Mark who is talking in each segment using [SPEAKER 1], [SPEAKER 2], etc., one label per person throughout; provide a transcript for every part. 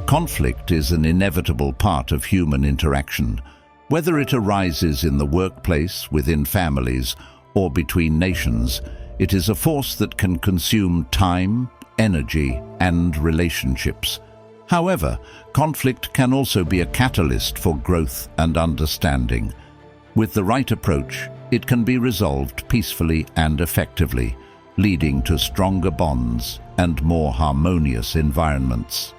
[SPEAKER 1] Conflict is an inevitable part of human interaction, whether it arises in the workplace, within families, or between nations. It is a force that can consume time, energy, and relationships. However, conflict can also be a catalyst for growth and understanding. With the right approach, it can be resolved peacefully and effectively, leading to stronger bonds and more harmonious environments.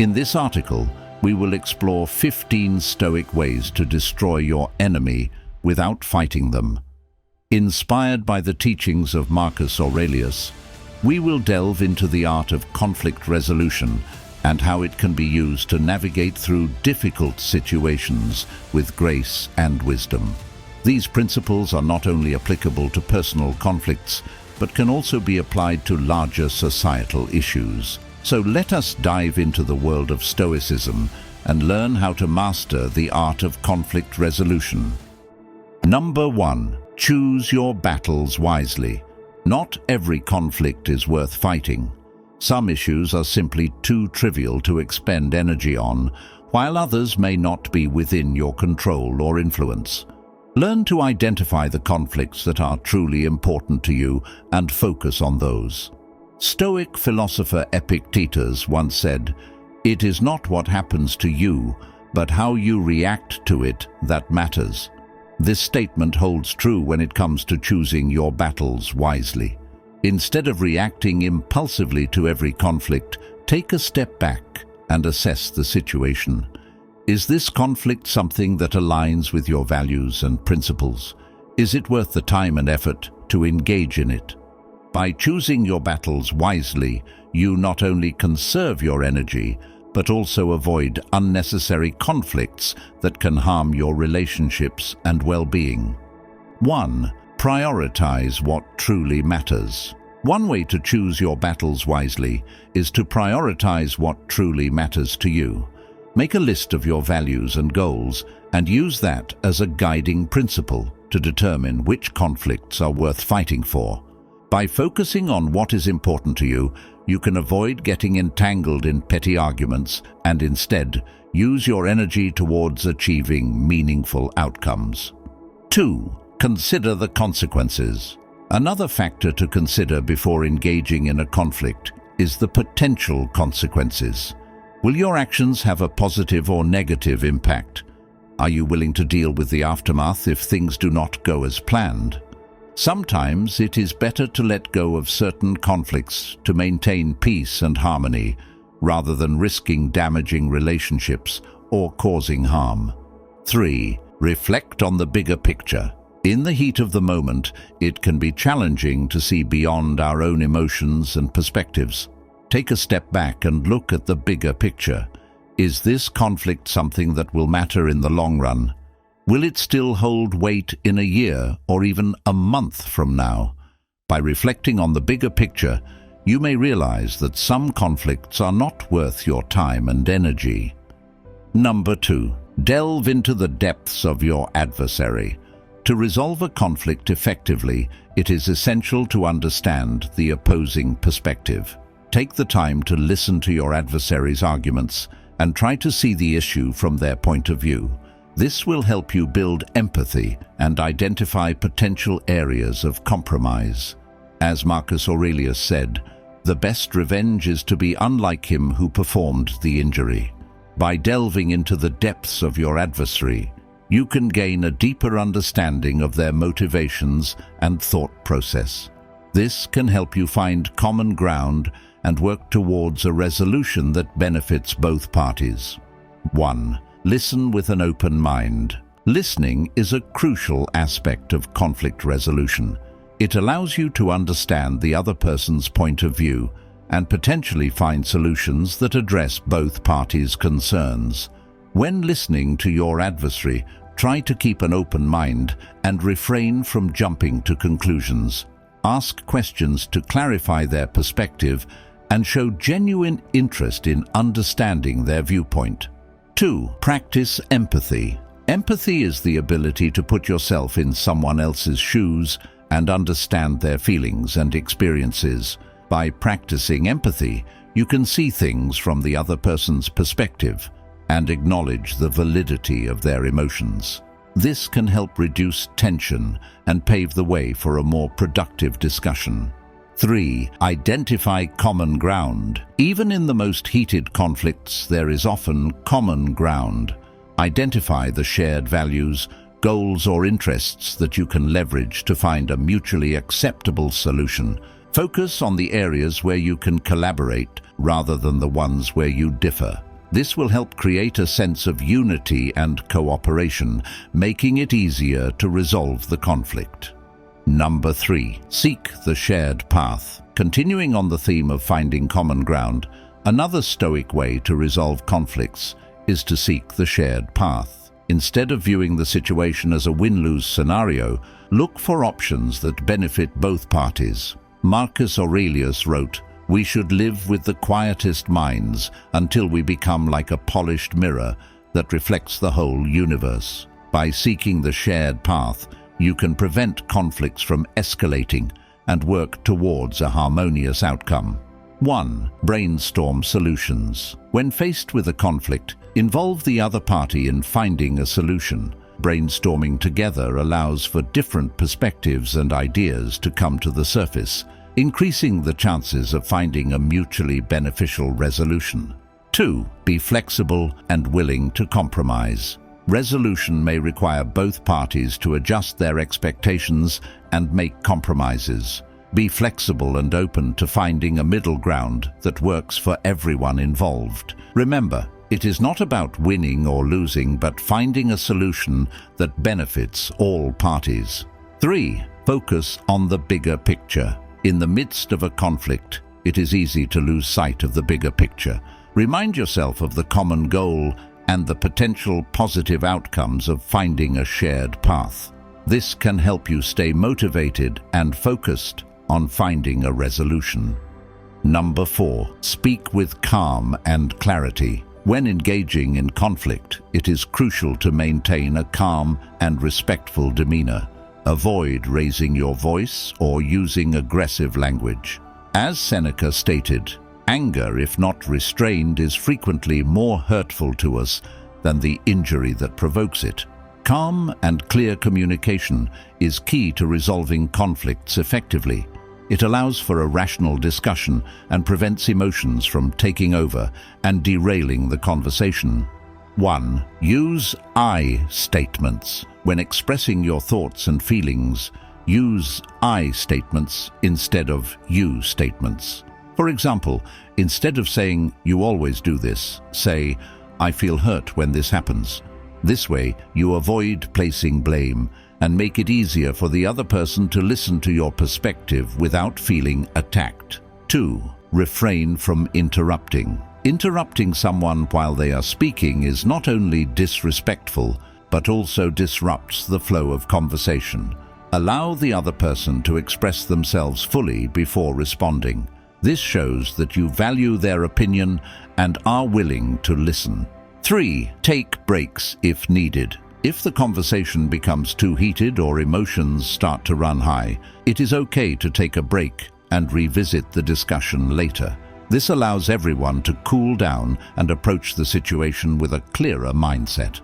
[SPEAKER 1] In this article, we will explore 15 Stoic ways to destroy your enemy without fighting them. Inspired by the teachings of Marcus Aurelius, we will delve into the art of conflict resolution and how it can be used to navigate through difficult situations with grace and wisdom. These principles are not only applicable to personal conflicts, but can also be applied to larger societal issues. So let us dive into the world of Stoicism and learn how to master the art of conflict resolution. Number 1. Choose your battles wisely. Not every conflict is worth fighting. Some issues are simply too trivial to expend energy on, while others may not be within your control or influence. Learn to identify the conflicts that are truly important to you and focus on those. Stoic philosopher Epictetus once said, "It is not what happens to you, but how you react to it that matters." This statement holds true when it comes to choosing your battles wisely. Instead of reacting impulsively to every conflict, take a step back and assess the situation. Is this conflict something that aligns with your values and principles? Is it worth the time and effort to engage in it? By choosing your battles wisely, you not only conserve your energy, but also avoid unnecessary conflicts that can harm your relationships and well-being. 1. Prioritize what truly matters. One way to choose your battles wisely is to prioritize what truly matters to you. Make a list of your values and goals and use that as a guiding principle to determine which conflicts are worth fighting for. By focusing on what is important to you, you can avoid getting entangled in petty arguments and instead use your energy towards achieving meaningful outcomes. 2. Consider the consequences. Another factor to consider before engaging in a conflict is the potential consequences. Will your actions have a positive or negative impact? Are you willing to deal with the aftermath if things do not go as planned? Sometimes it is better to let go of certain conflicts to maintain peace and harmony, rather than risking damaging relationships or causing harm. 3. Reflect on the bigger picture. In the heat of the moment, it can be challenging to see beyond our own emotions and perspectives. Take a step back and look at the bigger picture. Is this conflict something that will matter in the long run? Will it still hold weight in a year or even a month from now? By reflecting on the bigger picture, you may realize that some conflicts are not worth your time and energy. Number 2. Delve into the depths of your adversary. To resolve a conflict effectively, it is essential to understand the opposing perspective. Take the time to listen to your adversary's arguments and try to see the issue from their point of view. This will help you build empathy and identify potential areas of compromise. As Marcus Aurelius said, "The best revenge is to be unlike him who performed the injury." By delving into the depths of your adversary, you can gain a deeper understanding of their motivations and thought process. This can help you find common ground and work towards a resolution that benefits both parties. 1. Listen with an open mind. Listening is a crucial aspect of conflict resolution. It allows you to understand the other person's point of view and potentially find solutions that address both parties' concerns. When listening to your adversary, try to keep an open mind and refrain from jumping to conclusions. Ask questions to clarify their perspective and show genuine interest in understanding their viewpoint. 2. Practice empathy. Empathy is the ability to put yourself in someone else's shoes and understand their feelings and experiences. By practicing empathy, You can see things from the other person's perspective and acknowledge the validity of their emotions. This can help reduce tension and pave the way for a more productive discussion. 3. Identify common ground. Even in the most heated conflicts, there is often common ground. Identify the shared values, goals, or interests that you can leverage to find a mutually acceptable solution. Focus on the areas where you can collaborate rather than the ones where you differ. This will help create a sense of unity and cooperation, making it easier to resolve the conflict. Number 3. Seek the shared path. Continuing on the theme of finding common ground, another Stoic way to resolve conflicts is to seek the shared path. Instead of viewing the situation as a win-lose scenario, look for options that benefit both parties. Marcus Aurelius wrote, "We should live with the quietest minds until we become like a polished mirror that reflects the whole universe." By seeking the shared path, you can prevent conflicts from escalating and work towards a harmonious outcome. 1. Brainstorm solutions. When faced with a conflict, involve the other party in finding a solution. Brainstorming together allows for different perspectives and ideas to come to the surface, increasing the chances of finding a mutually beneficial resolution. 2. Be flexible and willing to compromise. Resolution may require both parties to adjust their expectations and make compromises. Be flexible and open to finding a middle ground that works for everyone involved. Remember, it is not about winning or losing, but finding a solution that benefits all parties. 3. Focus on the bigger picture. In the midst of a conflict, it is easy to lose sight of the bigger picture. Remind yourself of the common goal and the potential positive outcomes of finding a shared path. This can help you stay motivated and focused on finding a resolution. Number 4. Speak with calm and clarity. When engaging in conflict, it is crucial to maintain a calm and respectful demeanor. Avoid raising your voice or using aggressive language. As Seneca stated, "Anger, if not restrained, is frequently more hurtful to us than the injury that provokes it." Calm and clear communication is key to resolving conflicts effectively. It allows for a rational discussion and prevents emotions from taking over and derailing the conversation. 1. Use I statements. When expressing your thoughts and feelings, use I statements instead of you statements. For example, instead of saying, "You always do this," say, "I feel hurt when this happens." This way, you avoid placing blame and make it easier for the other person to listen to your perspective without feeling attacked. 2. Refrain from interrupting. Interrupting someone while they are speaking is not only disrespectful, but also disrupts the flow of conversation. Allow the other person to express themselves fully before responding. This shows that you value their opinion and are willing to listen. 3. Take breaks if needed. If the conversation becomes too heated or emotions start to run high, it is okay to take a break and revisit the discussion later. This allows everyone to cool down and approach the situation with a clearer mindset.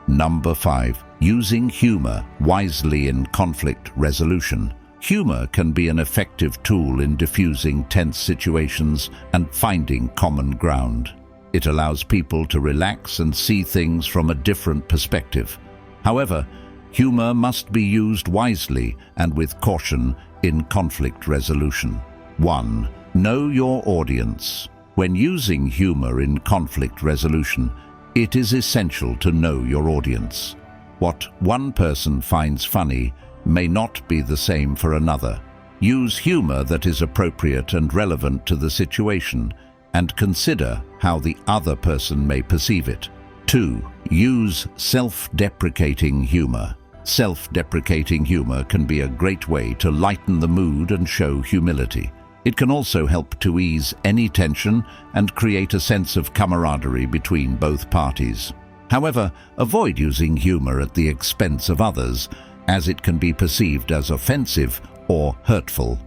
[SPEAKER 1] Number 5. Using humor wisely in conflict resolution. Humor can be an effective tool in diffusing tense situations and finding common ground. It allows people to relax and see things from a different perspective. However, humor must be used wisely and with caution in conflict resolution. 1. Know your audience. When using humor in conflict resolution, it is essential to know your audience. What one person finds funny may not be the same for another. Use humor that is appropriate and relevant to the situation, and consider how the other person may perceive it. 2. Use self-deprecating humor. Self-deprecating humor can be a great way to lighten the mood and show humility. It can also help to ease any tension and create a sense of camaraderie between both parties. However, avoid using humor at the expense of others, as it can be perceived as offensive or hurtful.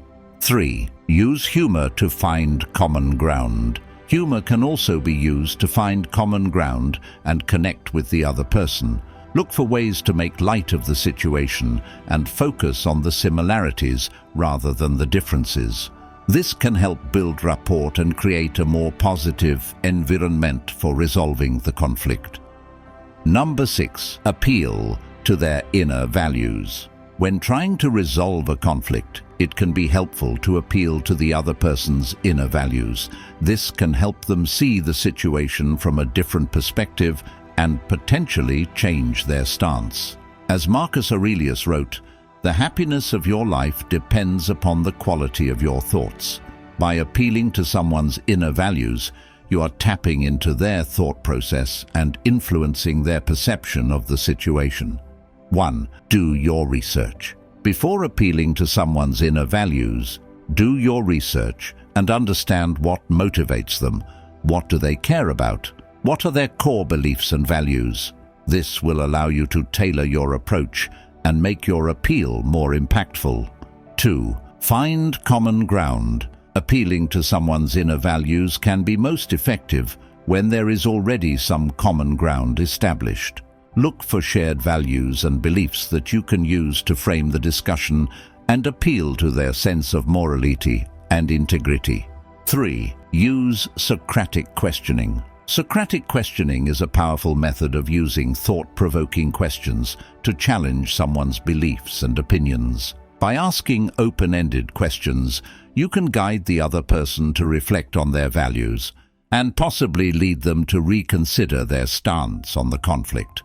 [SPEAKER 1] 3. Use humor to find common ground. Humor can also be used to find common ground and connect with the other person. Look for ways to make light of the situation and focus on the similarities rather than the differences. This can help build rapport and create a more positive environment for resolving the conflict. Number 6. Appeal to their inner values. When trying to resolve a conflict, it can be helpful to appeal to the other person's inner values. This can help them see the situation from a different perspective and potentially change their stance. As Marcus Aurelius wrote, "The happiness of your life depends upon the quality of your thoughts." By appealing to someone's inner values, you are tapping into their thought process and influencing their perception of the situation. 1. Do your research. Before appealing to someone's inner values, do your research and understand what motivates them. What do they care about? What are their core beliefs and values? This will allow you to tailor your approach and make your appeal more impactful. 2. Find common ground. Appealing to someone's inner values can be most effective when there is already some common ground established. Look for shared values and beliefs that you can use to frame the discussion and appeal to their sense of morality and integrity. 3. Use Socratic questioning. Socratic questioning is a powerful method of using thought-provoking questions to challenge someone's beliefs and opinions. By asking open-ended questions, you can guide the other person to reflect on their values and possibly lead them to reconsider their stance on the conflict.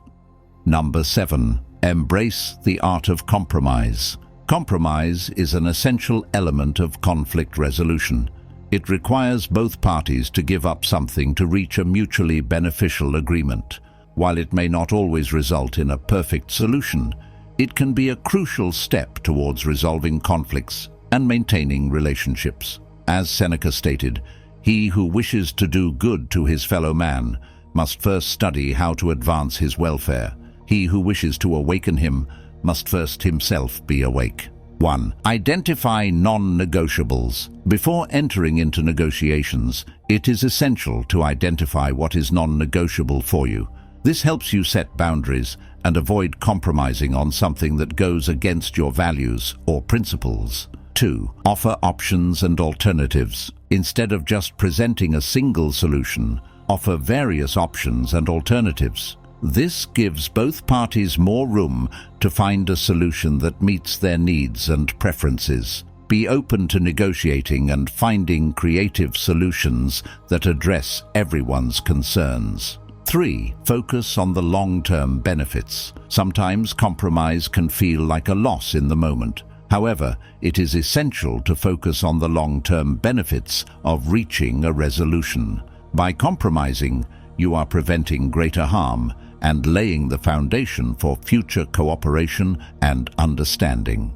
[SPEAKER 1] Number 7. Embrace the art of compromise. Compromise is an essential element of conflict resolution. It requires both parties to give up something to reach a mutually beneficial agreement. While it may not always result in a perfect solution, it can be a crucial step towards resolving conflicts and maintaining relationships. As Seneca stated, "He who wishes to do good to his fellow man must first study how to advance his welfare. He who wishes to awaken him must first himself be awake." 1. Identify non-negotiables. Before entering into negotiations, it is essential to identify what is non-negotiable for you. This helps you set boundaries and avoid compromising on something that goes against your values or principles. 2. Offer options and alternatives. Instead of just presenting a single solution, offer various options and alternatives. This gives both parties more room to find a solution that meets their needs and preferences. Be open to negotiating and finding creative solutions that address everyone's concerns. 3. Focus on the long-term benefits. Sometimes compromise can feel like a loss in the moment. However, it is essential to focus on the long-term benefits of reaching a resolution. By compromising, you are preventing greater harm and laying the foundation for future cooperation and understanding.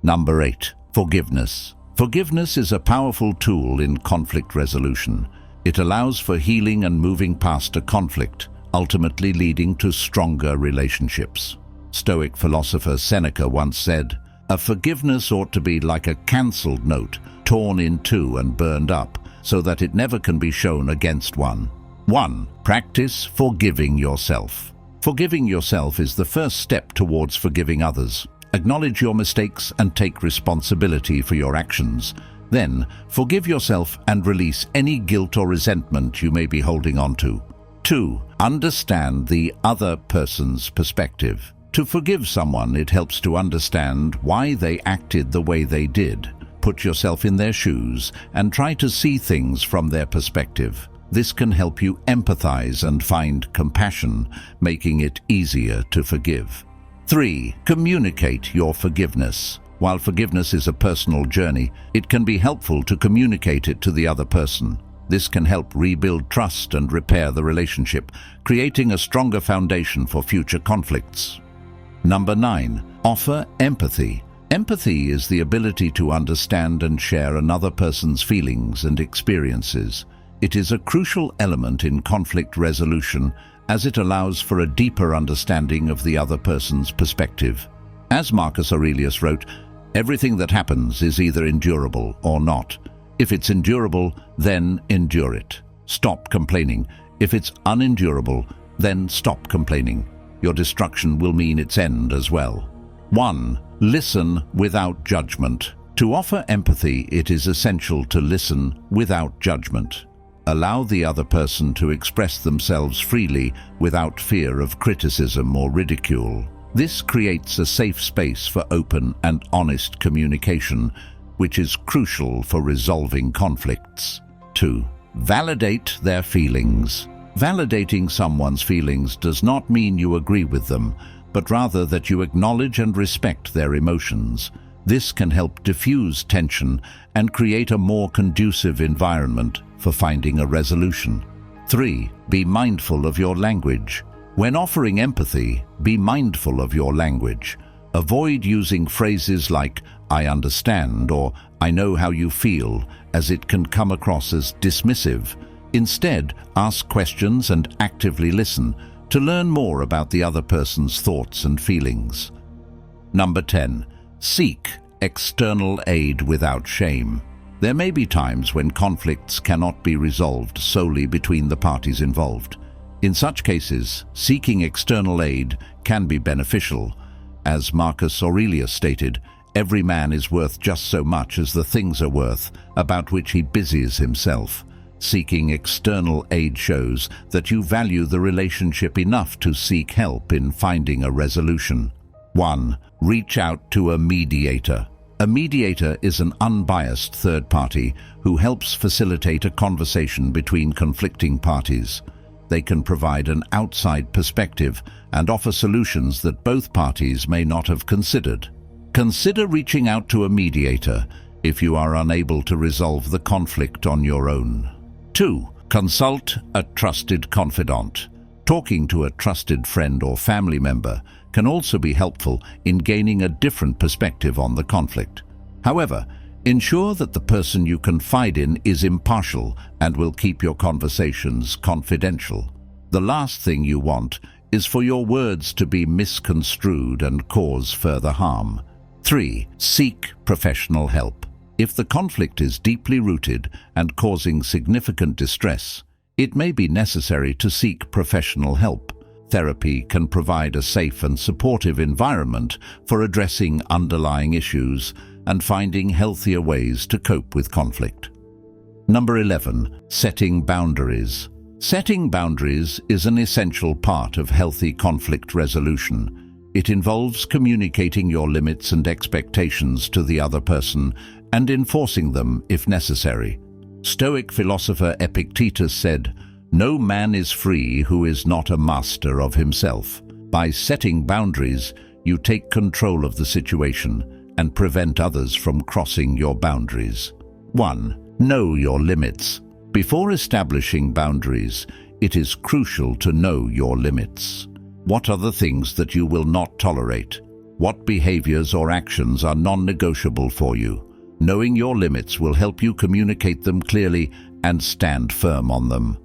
[SPEAKER 1] Number 8. Forgiveness. Forgiveness is a powerful tool in conflict resolution. It allows for healing and moving past a conflict, ultimately leading to stronger relationships. Stoic philosopher Seneca once said, "A forgiveness ought to be like a cancelled note, torn in two and burned up, so that it never can be shown against one." 1. Practice forgiving yourself. Forgiving yourself is the first step towards forgiving others. Acknowledge your mistakes and take responsibility for your actions. Then, forgive yourself and release any guilt or resentment you may be holding on to. 2. Understand the other person's perspective. To forgive someone, it helps to understand why they acted the way they did. Put yourself in their shoes and try to see things from their perspective. This can help you empathize and find compassion, making it easier to forgive. 3. Communicate your forgiveness. While forgiveness is a personal journey, it can be helpful to communicate it to the other person. This can help rebuild trust and repair the relationship, creating a stronger foundation for future conflicts. Number 9. Offer empathy. Empathy is the ability to understand and share another person's feelings and experiences. It is a crucial element in conflict resolution as it allows for a deeper understanding of the other person's perspective. As Marcus Aurelius wrote, Everything that happens is either endurable or not. If it's endurable, then endure it. Stop complaining. If it's unendurable, then stop complaining. Your destruction will mean its end as well. 1. Listen without judgment. To offer empathy, it is essential to listen without judgment. Allow the other person to express themselves freely without fear of criticism or ridicule. This creates a safe space for open and honest communication, which is crucial for resolving conflicts. 2. Validate their feelings. Validating someone's feelings does not mean you agree with them, but rather that you acknowledge and respect their emotions. This can help diffuse tension and create a more conducive environment for finding a resolution. 3. Be mindful of your language. When offering empathy, be mindful of your language. Avoid using phrases like, "I understand," or "I know how you feel," as it can come across as dismissive. Instead, ask questions and actively listen to learn more about the other person's thoughts and feelings. Number 10. Seek external aid without shame. There may be times when conflicts cannot be resolved solely between the parties involved. In such cases, seeking external aid can be beneficial. As Marcus Aurelius stated, every man is worth just so much as the things are worth about which he busies himself. Seeking external aid shows that you value the relationship enough to seek help in finding a resolution. 1. Reach out to a mediator. A mediator is an unbiased third party who helps facilitate a conversation between conflicting parties. They can provide an outside perspective and offer solutions that both parties may not have considered. Consider reaching out to a mediator if you are unable to resolve the conflict on your own. 2. Consult a trusted confidant. Talking to a trusted friend or family member can also be helpful in gaining a different perspective on the conflict. However, ensure that the person you confide in is impartial and will keep your conversations confidential. The last thing you want is for your words to be misconstrued and cause further harm. 3. Seek professional help. If the conflict is deeply rooted and causing significant distress, it may be necessary to seek professional help. Therapy can provide a safe and supportive environment for addressing underlying issues and finding healthier ways to cope with conflict. Number 11. Setting boundaries. Setting boundaries is an essential part of healthy conflict resolution. It involves communicating your limits and expectations to the other person and enforcing them if necessary. Stoic philosopher Epictetus said, "No man is free who is not a master of himself." By setting boundaries, you take control of the situation and prevent others from crossing your boundaries. 1. Know your limits. Before establishing boundaries, it is crucial to know your limits. What are the things that you will not tolerate? What behaviors or actions are non-negotiable for you? Knowing your limits will help you communicate them clearly and stand firm on them.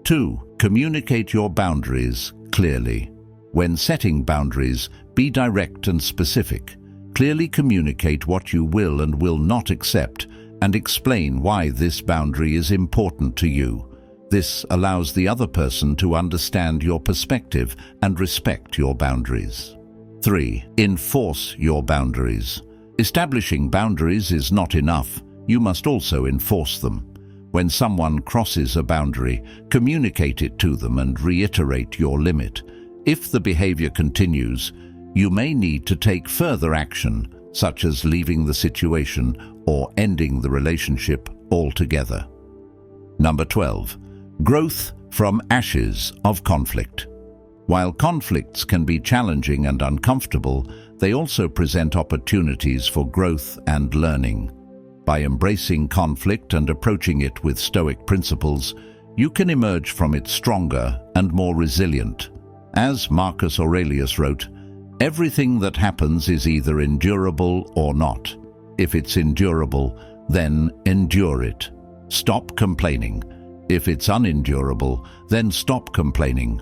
[SPEAKER 1] 2. Communicate your boundaries clearly. When setting boundaries, be direct and specific. Clearly communicate what you will and will not accept and explain why this boundary is important to you. This allows the other person to understand your perspective and respect your boundaries. 3. Enforce your boundaries. Establishing boundaries is not enough. You must also enforce them. When someone crosses a boundary, communicate it to them and reiterate your limit. If the behavior continues, you may need to take further action, such as leaving the situation or ending the relationship altogether. Number 12. Growth from ashes of conflict. While conflicts can be challenging and uncomfortable, they also present opportunities for growth and learning. By embracing conflict and approaching it with Stoic principles, you can emerge from it stronger and more resilient. As Marcus Aurelius wrote, "Everything that happens is either endurable or not. If it's endurable, then endure it. Stop complaining. If it's unendurable, then stop complaining.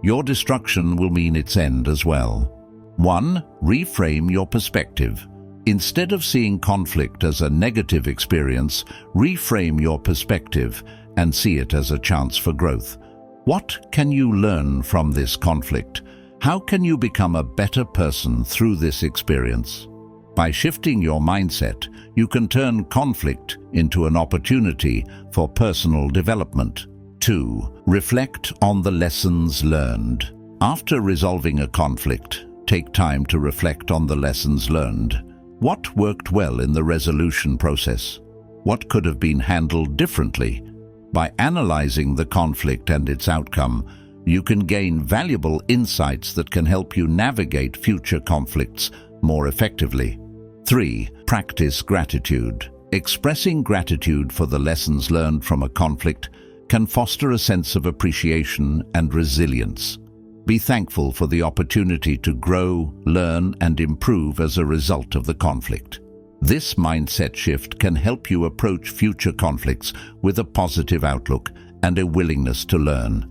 [SPEAKER 1] Your destruction will mean its end as well." 1. Reframe your perspective. Instead of seeing conflict as a negative experience, reframe your perspective and see it as a chance for growth. What can you learn from this conflict? How can you become a better person through this experience? By shifting your mindset, you can turn conflict into an opportunity for personal development. 2. Reflect on the lessons learned. After resolving a conflict, take time to reflect on the lessons learned. What worked well in the resolution process? What could have been handled differently? By analyzing the conflict and its outcome, you can gain valuable insights that can help you navigate future conflicts more effectively. 3. Practice gratitude. Expressing gratitude for the lessons learned from a conflict can foster a sense of appreciation and resilience. Be thankful for the opportunity to grow, learn, and improve as a result of the conflict. This mindset shift can help you approach future conflicts with a positive outlook and a willingness to learn.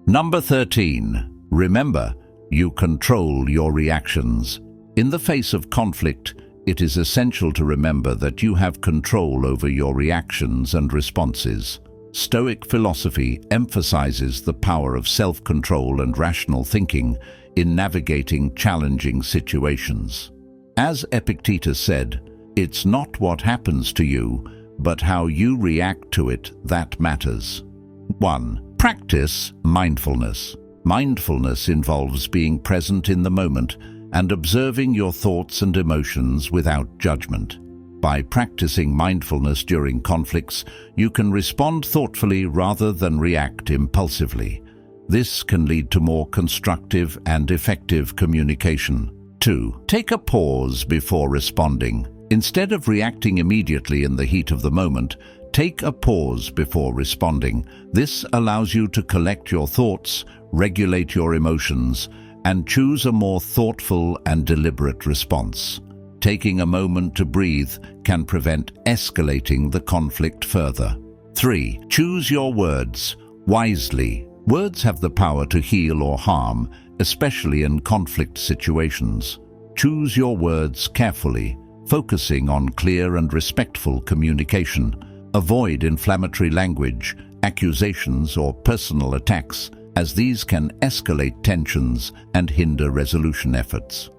[SPEAKER 1] Number 13. Remember, you control your reactions. In the face of conflict, it is essential to remember that you have control over your reactions and responses. Stoic philosophy emphasizes the power of self-control and rational thinking in navigating challenging situations. As Epictetus said, "It's not what happens to you, but how you react to it that matters." 1. Practice mindfulness. Mindfulness involves being present in the moment and observing your thoughts and emotions without judgment. By practicing mindfulness during conflicts, you can respond thoughtfully rather than react impulsively. This can lead to more constructive and effective communication. 2. Take a pause before responding. Instead of reacting immediately in the heat of the moment, take a pause before responding. This allows you to collect your thoughts, regulate your emotions, and choose a more thoughtful and deliberate response. Taking a moment to breathe can prevent escalating the conflict further. 3. Choose your words wisely. Words have the power to heal or harm, especially in conflict situations. Choose your words carefully, focusing on clear and respectful communication. Avoid inflammatory language, accusations, or personal attacks, as these can escalate tensions and hinder resolution efforts.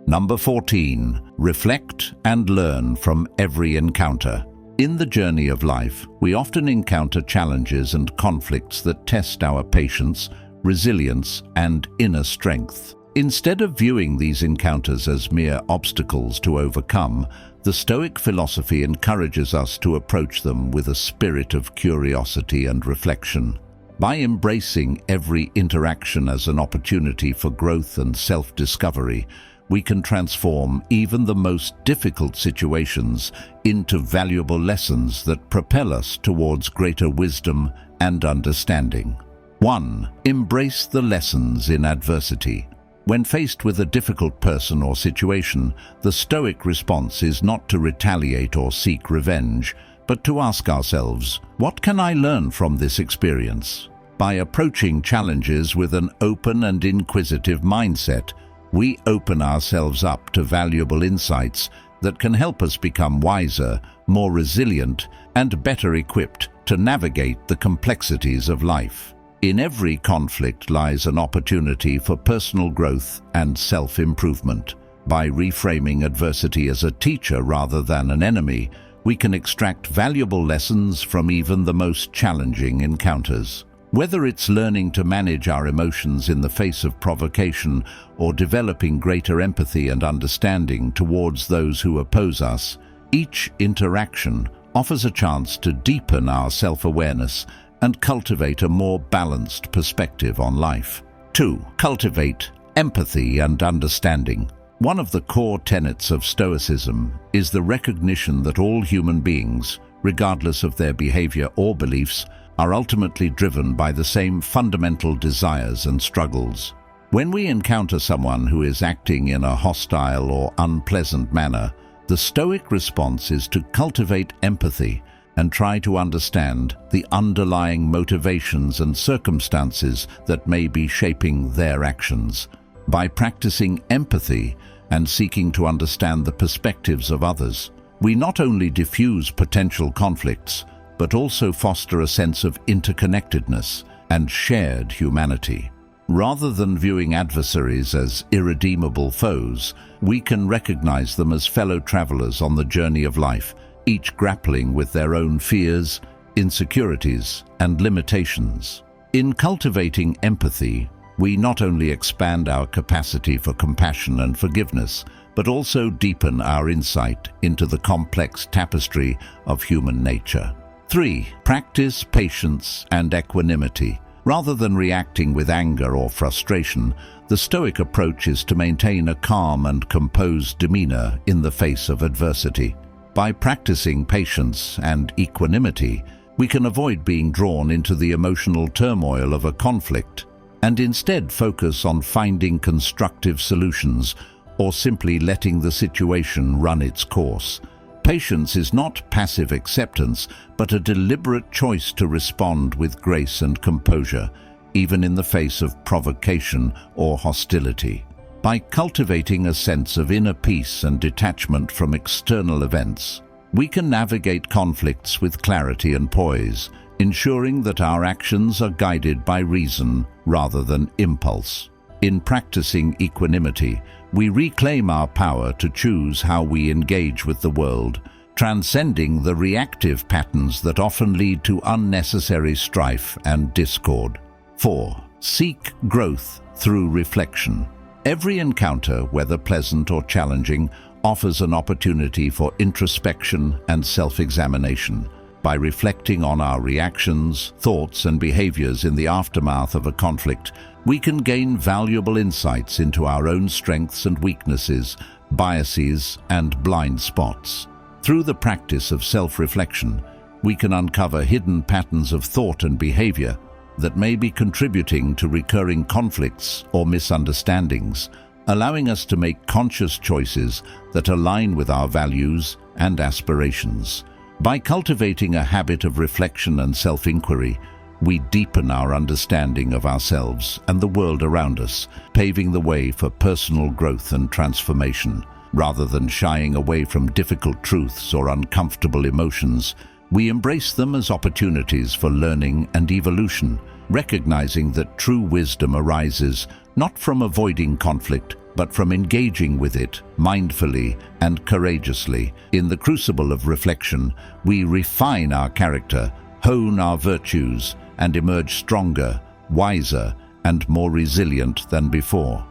[SPEAKER 1] Number 14. Reflect and learn from every encounter. In the journey of life, we often encounter challenges and conflicts that test our patience, resilience, and inner strength. Instead of viewing these encounters as mere obstacles to overcome, the Stoic philosophy encourages us to approach them with a spirit of curiosity and reflection. By embracing every interaction as an opportunity for growth and self-discovery, we can transform even the most difficult situations into valuable lessons that propel us towards greater wisdom and understanding. 1. Embrace the lessons in adversity. When faced with a difficult person or situation, the Stoic response is not to retaliate or seek revenge, but to ask ourselves, what can I learn from this experience? By approaching challenges with an open and inquisitive mindset, we open ourselves up to valuable insights that can help us become wiser, more resilient, and better equipped to navigate the complexities of life. In every conflict lies an opportunity for personal growth and self-improvement. By reframing adversity as a teacher rather than an enemy, we can extract valuable lessons from even the most challenging encounters. Whether it's learning to manage our emotions in the face of provocation or developing greater empathy and understanding towards those who oppose us, each interaction offers a chance to deepen our self-awareness and cultivate a more balanced perspective on life. 2. Cultivate empathy and understanding. One of the core tenets of Stoicism is the recognition that all human beings, regardless of their behavior or beliefs, are ultimately driven by the same fundamental desires and struggles. When we encounter someone who is acting in a hostile or unpleasant manner, the Stoic response is to cultivate empathy and try to understand the underlying motivations and circumstances that may be shaping their actions. By practicing empathy and seeking to understand the perspectives of others. We not only diffuse potential conflicts, but also foster a sense of interconnectedness and shared humanity. Rather than viewing adversaries as irredeemable foes, we can recognize them as fellow travelers on the journey of life, each grappling with their own fears, insecurities, and limitations. In cultivating empathy, we not only expand our capacity for compassion and forgiveness, but also deepen our insight into the complex tapestry of human nature. 3. Practice patience and equanimity. Rather than reacting with anger or frustration, the Stoic approach is to maintain a calm and composed demeanor in the face of adversity. By practicing patience and equanimity, we can avoid being drawn into the emotional turmoil of a conflict and instead focus on finding constructive solutions or simply letting the situation run its course. Patience is not passive acceptance, but a deliberate choice to respond with grace and composure, even in the face of provocation or hostility. By cultivating a sense of inner peace and detachment from external events, we can navigate conflicts with clarity and poise, ensuring that our actions are guided by reason rather than impulse. In practicing equanimity, we reclaim our power to choose how we engage with the world, transcending the reactive patterns that often lead to unnecessary strife and discord. 4. Seek growth through reflection. Every encounter, whether pleasant or challenging, offers an opportunity for introspection and self-examination. By reflecting on our reactions, thoughts, and behaviors in the aftermath of a conflict, we can gain valuable insights into our own strengths and weaknesses, biases, and blind spots. Through the practice of self-reflection, we can uncover hidden patterns of thought and behavior that may be contributing to recurring conflicts or misunderstandings, allowing us to make conscious choices that align with our values and aspirations. By cultivating a habit of reflection and self-inquiry, we deepen our understanding of ourselves and the world around us, paving the way for personal growth and transformation. Rather than shying away from difficult truths or uncomfortable emotions, we embrace them as opportunities for learning and evolution, recognizing that true wisdom arises not from avoiding conflict, but from engaging with it mindfully and courageously. In the crucible of reflection, we refine our character, hone our virtues, and emerge stronger, wiser, and more resilient than before.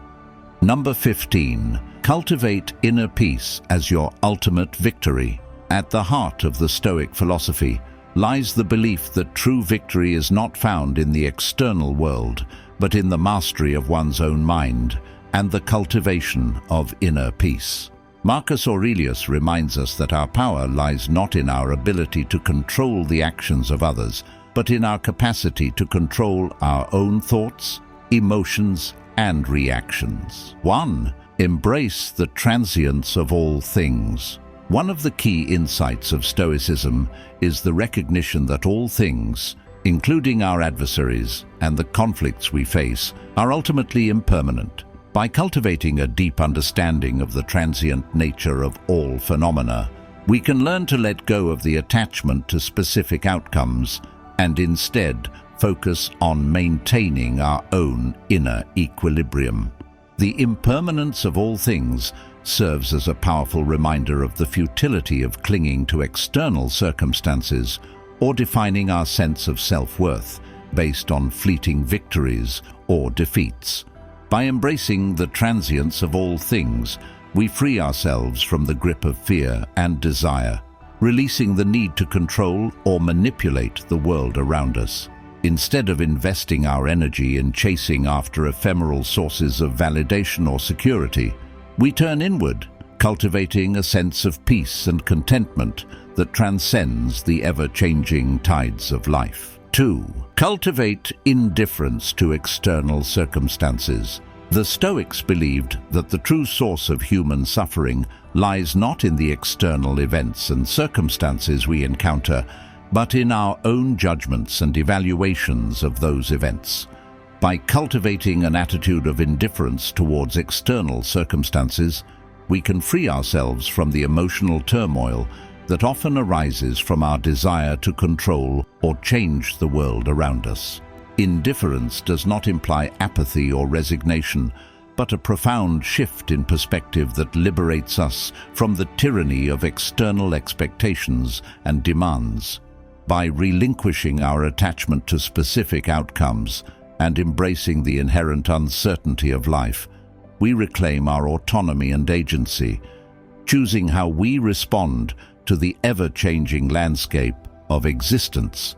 [SPEAKER 1] Number 15. Cultivate inner peace as your ultimate victory. At the heart of the Stoic philosophy lies the belief that true victory is not found in the external world, but in the mastery of one's own mind and the cultivation of inner peace. Marcus Aurelius reminds us that our power lies not in our ability to control the actions of others, but in our capacity to control our own thoughts, emotions, and reactions. 1. Embrace the transience of all things. One of the key insights of Stoicism is the recognition that all things, including our adversaries and the conflicts we face, are ultimately impermanent. By cultivating a deep understanding of the transient nature of all phenomena, we can learn to let go of the attachment to specific outcomes and instead focus on maintaining our own inner equilibrium. The impermanence of all things serves as a powerful reminder of the futility of clinging to external circumstances or defining our sense of self-worth based on fleeting victories or defeats. By embracing the transience of all things, we free ourselves from the grip of fear and desire, releasing the need to control or manipulate the world around us. Instead of investing our energy in chasing after ephemeral sources of validation or security, we turn inward, cultivating a sense of peace and contentment that transcends the ever-changing tides of life. 2. Cultivate indifference to external circumstances. The Stoics believed that the true source of human suffering lies not in the external events and circumstances we encounter, but in our own judgments and evaluations of those events. By cultivating an attitude of indifference towards external circumstances, we can free ourselves from the emotional turmoil that often arises from our desire to control or change the world around us. Indifference does not imply apathy or resignation, but a profound shift in perspective that liberates us from the tyranny of external expectations and demands. By relinquishing our attachment to specific outcomes and embracing the inherent uncertainty of life, we reclaim our autonomy and agency, choosing how we respond to the ever-changing landscape of existence.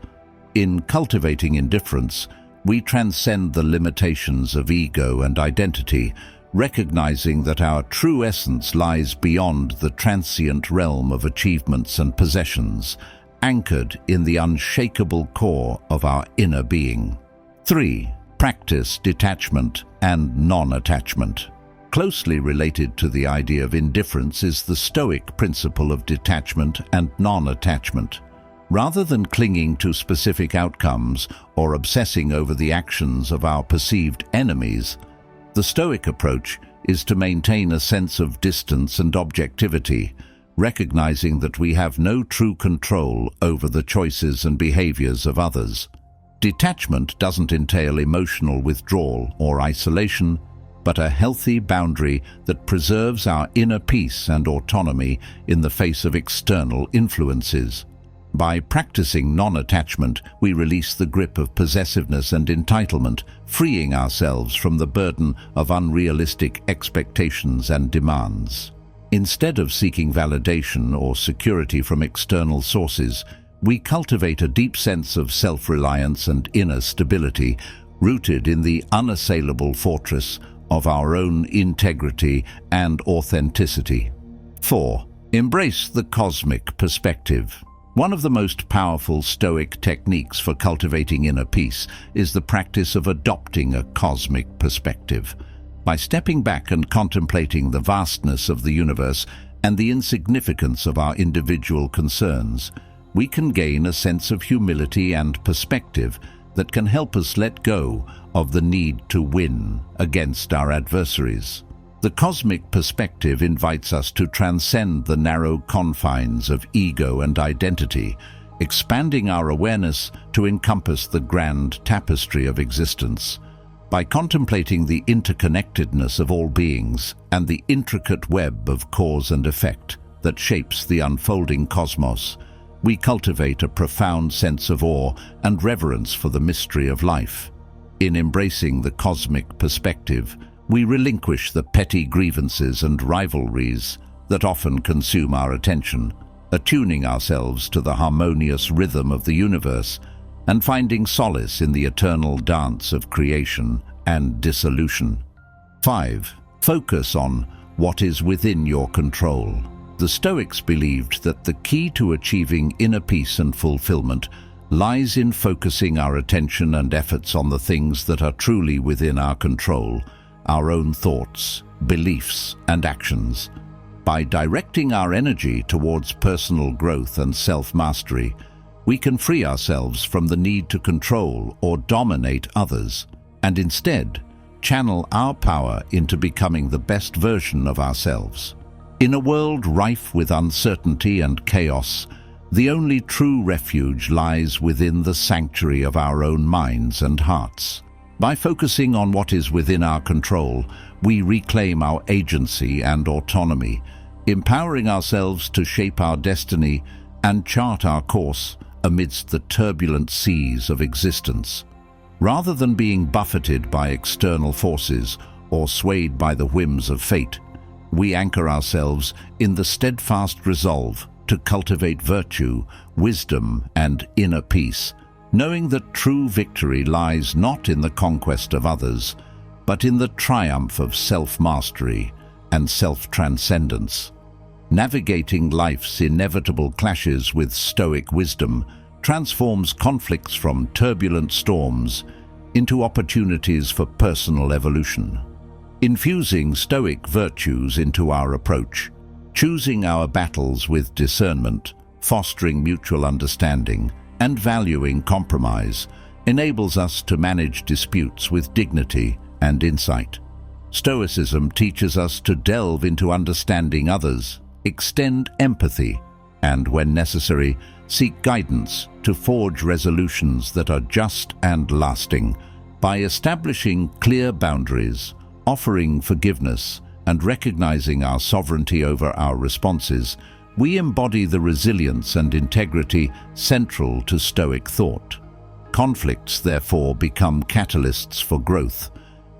[SPEAKER 1] In cultivating indifference, we transcend the limitations of ego and identity, recognizing that our true essence lies beyond the transient realm of achievements and possessions, anchored in the unshakable core of our inner being. 3. Practice detachment and non-attachment. Closely related to the idea of indifference is the Stoic principle of detachment and non-attachment. Rather than clinging to specific outcomes or obsessing over the actions of our perceived enemies, the Stoic approach is to maintain a sense of distance and objectivity, recognizing that we have no true control over the choices and behaviors of others. Detachment doesn't entail emotional withdrawal or isolation, but a healthy boundary that preserves our inner peace and autonomy in the face of external influences. By practicing non-attachment, we release the grip of possessiveness and entitlement, freeing ourselves from the burden of unrealistic expectations and demands. Instead of seeking validation or security from external sources, we cultivate a deep sense of self-reliance and inner stability, rooted in the unassailable fortress of our own integrity and authenticity. 4. Embrace the cosmic perspective. One of the most powerful Stoic techniques for cultivating inner peace is the practice of adopting a cosmic perspective. By stepping back and contemplating the vastness of the universe and the insignificance of our individual concerns, we can gain a sense of humility and perspective that can help us let go of the need to win against our adversaries. The cosmic perspective invites us to transcend the narrow confines of ego and identity, expanding our awareness to encompass the grand tapestry of existence. By contemplating the interconnectedness of all beings and the intricate web of cause and effect that shapes the unfolding cosmos, we cultivate a profound sense of awe and reverence for the mystery of life. In embracing the cosmic perspective, we relinquish the petty grievances and rivalries that often consume our attention, attuning ourselves to the harmonious rhythm of the universe and finding solace in the eternal dance of creation and dissolution. 5. Focus on what is within your control. The Stoics believed that the key to achieving inner peace and fulfillment lies in focusing our attention and efforts on the things that are truly within our control, our own thoughts, beliefs, and actions. By directing our energy towards personal growth and self-mastery, we can free ourselves from the need to control or dominate others, and instead channel our power into becoming the best version of ourselves. In a world rife with uncertainty and chaos, the only true refuge lies within the sanctuary of our own minds and hearts. By focusing on what is within our control, we reclaim our agency and autonomy, empowering ourselves to shape our destiny and chart our course amidst the turbulent seas of existence. Rather than being buffeted by external forces or swayed by the whims of fate, we anchor ourselves in the steadfast resolve to cultivate virtue, wisdom, and inner peace, knowing that true victory lies not in the conquest of others, but in the triumph of self-mastery and self-transcendence. Navigating life's inevitable clashes with Stoic wisdom transforms conflicts from turbulent storms into opportunities for personal evolution. Infusing Stoic virtues into our approach, choosing our battles with discernment, fostering mutual understanding, and valuing compromise enables us to manage disputes with dignity and insight. Stoicism teaches us to delve into understanding others, extend empathy, and, when necessary, seek guidance to forge resolutions that are just and lasting. By establishing clear boundaries, offering forgiveness, and recognizing our sovereignty over our responses, we embody the resilience and integrity central to Stoic thought. Conflicts, therefore, become catalysts for growth,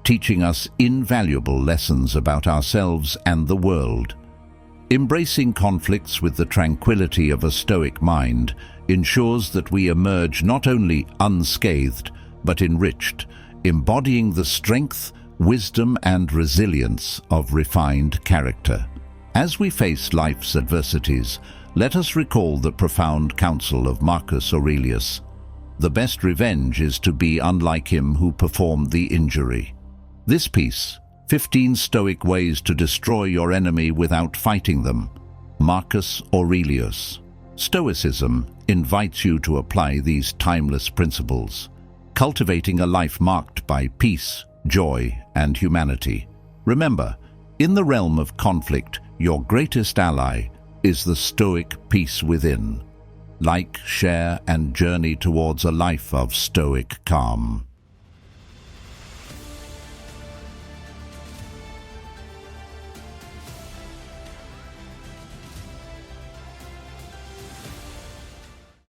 [SPEAKER 1] teaching us invaluable lessons about ourselves and the world. Embracing conflicts with the tranquility of a Stoic mind ensures that we emerge not only unscathed, but enriched, embodying the strength, wisdom, and resilience of refined character. As we face life's adversities, let us recall the profound counsel of Marcus Aurelius: "The best revenge is to be unlike him who performed the injury." This piece, 15 Stoic Ways to Destroy Your Enemy Without Fighting Them, Marcus Aurelius. Stoicism invites you to apply these timeless principles, cultivating a life marked by peace, joy, and humanity. Remember, in the realm of conflict, your greatest ally is the Stoic peace within. Like, share, and journey towards a life of Stoic calm.